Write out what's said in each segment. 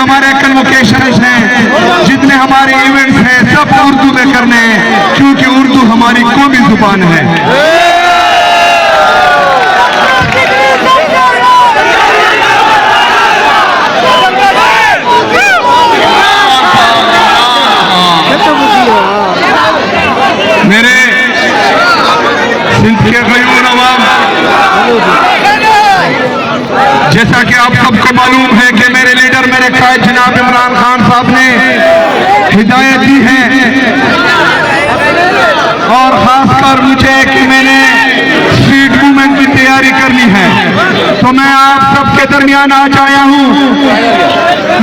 हमारे कन्वोकेशंस हैं, जितने हमारे इवेंट्स हैं, सब उर्दू में करने हैं, क्योंकि उर्दू हमारी कौमी जुबान है। मेरे सिंध के गयूर अवाम, जैसा कि आप सबको मालूम है कि मेरे लीडर, मेरे कायद जनाब इमरान खान साहब ने हिदायत दी है, और खासकर मुझे कि मैंने स्ट्रीट मूवमेंट की तैयारी करनी है, तो मैं आप सबके दरमियान आज आया हूं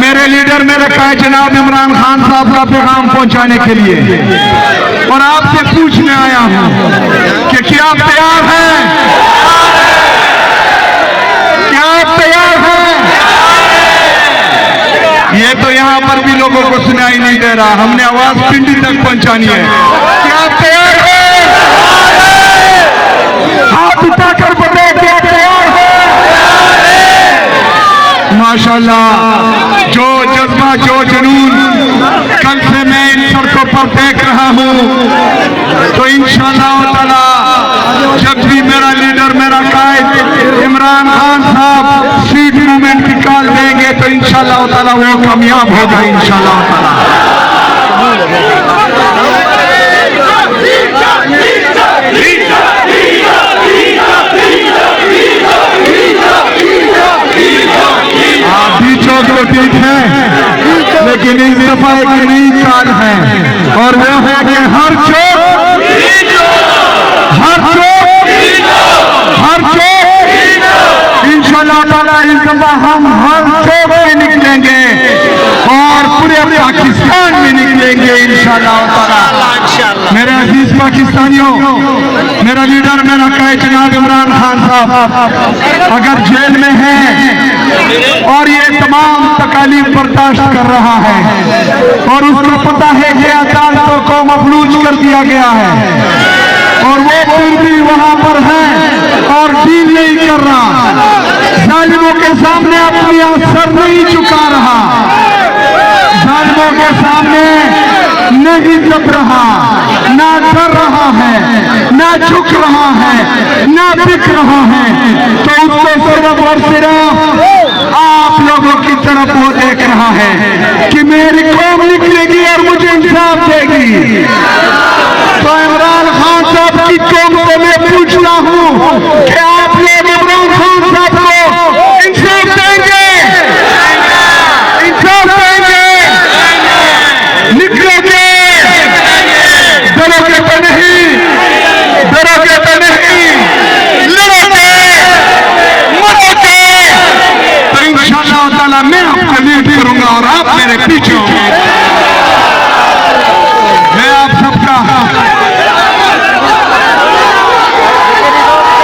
मेरे लीडर, मेरे कायद जनाब इमरान खान साहब का पैगाम पहुंचाने के लिए, और आपसे पूछने आया हूं कि क्या आप तैयार हैं? क्या आप तैयार हैं? ये तो यहां पर भी लोगों को सुनाई नहीं दे रहा, हमने आवाज पिंडी तक पहुंचानी है। क्या आप तैयार हैं? हाथ उठाकर बोले, क्या तैयार हैं? माशाल्लाह, जो जज्बा, जो जुनून कल से मैं इन सड़कों पर देख रहा हूं, तो इंशाअल्लाह ताला जब भी मेरा लीडर, मेरा कायद इमरान खान साहब स्ट्रीट मूवमेंट की कॉल देंगे, तो इंशाअल्लाह ताला वो कामयाब होगा इंशाअल्लाह ताला। तो ठीक है, लेकिन इस दफा एक नई चाल है, और वो है कि हर चौक, इंशाअल्लाह ताला इस दफा हम हर चौक में निकलेंगे और पूरे पाकिस्तान में निकलेंगे इंशाअल्लाह ताला। मेरे अजीज पाकिस्तानियों, मेरा लीडर, मेरा कायद जनाब इमरान खान साहब अगर जेल में है और ये तमाम तकालीफ बर्दाश्त कर रहा है, और उसको पता है कि अदालतों को मफलूज कर दिया गया है, और वो फिर भी वहां पर है और डील नहीं कर रहा, जालिमों के सामने अपनी सर नहीं झुका रहा, जालिमों के सामने नहीं झुक रहा, ना डर रहा है, ना झुक रहा है, ना बिक रहा है, तो उसको सिर्फ और सिर्फ आप लोगों की तरफ वो देख रहा है कि मेरी कौम निकलेगी और मुझे इंसाफ देगी। तो इमरान खान साहब की कौम को मैं पूछता हूं कि आप लोग इमरान खान साहब को इंसाफ देंगे? इंसाफ देंगे? निकलोगे? डरोगे तो नहीं? डरोगे तो नहीं? लड़ोगे? मरोगे? तो इंशाअल्लाह ताला मैं आपको लीड करूंगा और आप मेरे पीछे होंगे।